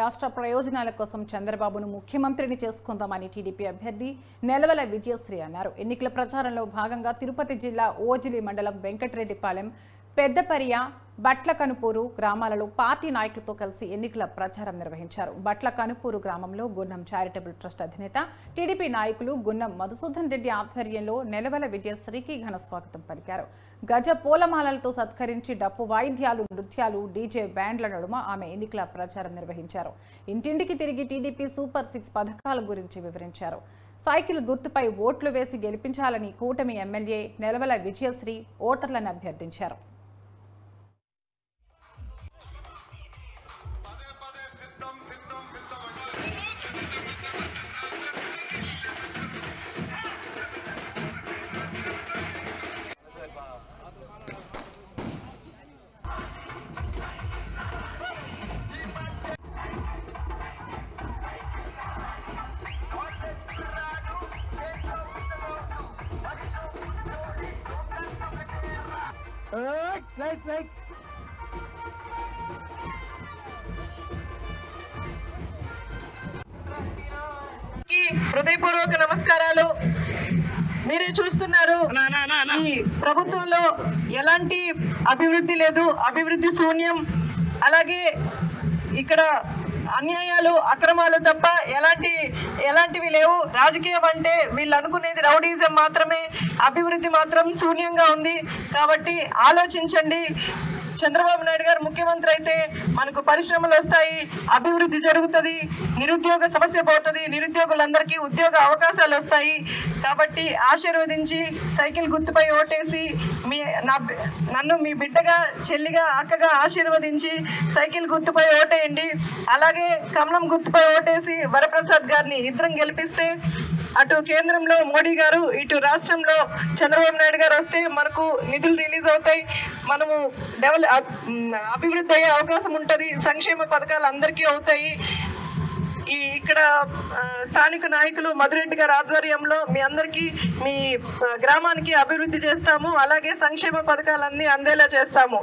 రాష్ట్ర ప్రయోజనాల కోసం చంద్రబాబును ముఖ్యమంత్రిని చేసుకుందామని టీడీపీ అభ్యర్థి నెలవల విజయశ్రీ అన్నారు. ఎన్నికల ప్రచారంలో భాగంగా తిరుపతి జిల్లా ఓజిలి మండలం వెంకటరెడ్డిపాలెం, పెద్దపరియ, బట్లకనుపూరు గ్రామాలలో పార్టీ నాయకులతో కలిసి ఎన్నికల ప్రచారం నిర్వహించారు. బట్లకనుపూరు గ్రామంలో గున్నం చారిటబుల్ ట్రస్ట్ అధినేత టీడీపీ నాయకులు గున్నం మధుసూదన్ రెడ్డి ఆధ్వర్యంలో నెలవల విజయశ్రీకి ఘన స్వాగతం పలికారు. గజ పూలమాలలతో సత్కరించి డప్పు వాయిద్యాలు, నృత్యాలు, డీజే బ్యాండ్ల నడుమ ఆమె ఎన్నికల ప్రచారం నిర్వహించారు. ఇంటింటికి తిరిగి టీడీపీ సూపర్ 6 పథకాల గురించి వివరించారు. సైకిల్ గుర్తుపై ఓట్లు వేసి గెలిపించాలని కూటమి ఎమ్మెల్యే నెలవల విజయశ్రీ ఓటర్లను అభ్యర్థించారు. Right. హృదయపూర్వక నమస్కారాలు. మీరే చూస్తున్నారు, ఈ ప్రభుత్వంలో ఎలాంటి అభివృద్ధి లేదు, అభివృద్ధి శూన్యం. అలాగే ఇక్కడ అన్యాయాలు, అక్రమాలు తప్ప ఎలాంటివి లేవు. రాజకీయం అంటే వీళ్ళు అనుకునేది రౌడీజం మాత్రమే, అభివృద్ధి మాత్రం శూన్యంగా ఉంది. కాబట్టి ఆలోచించండి. చంద్రబాబు నాయుడు గారు ముఖ్యమంత్రి అయితే మనకు పరిశ్రమలు వస్తాయి, అభివృద్ధి జరుగుతుంది, నిరుద్యోగ సమస్య పోతుంది, నిరుద్యోగులందరికీ ఉద్యోగ అవకాశాలు వస్తాయి. కాబట్టి ఆశీర్వదించి సైకిల్ గుర్తుపై ఓటేసి నన్ను మీ బిడ్డగా, చెల్లిగా, అక్కగా ఆశీర్వదించి సైకిల్ గుర్తుపై ఓటేయండి. అలాగే కమలం గుర్తుపై ఓటేసి వరప్రసాద్ గారిని ఇద్దరం గెలిపిస్తే అటు కేంద్రంలో మోడీ గారు, ఇటు రాష్ట్రంలో చంద్రబాబు నాయుడు గారు వస్తే మనకు నిధులు రిలీజ్ అవుతాయి, మనము అభివృద్ధి అయ్యే అవకాశం ఉంటుంది, సంక్షేమ పథకాలు అందరికీ అవుతాయి. ఇక్కడ స్థానిక నాయకులు మధురెడ్డి గారి ఆధ్వర్యంలో మీ అందరికీ, మీ గ్రామానికి అభివృద్ధి చేస్తాము. అలాగే సంక్షేమ పథకాలన్నీ అందేలా చేస్తాము.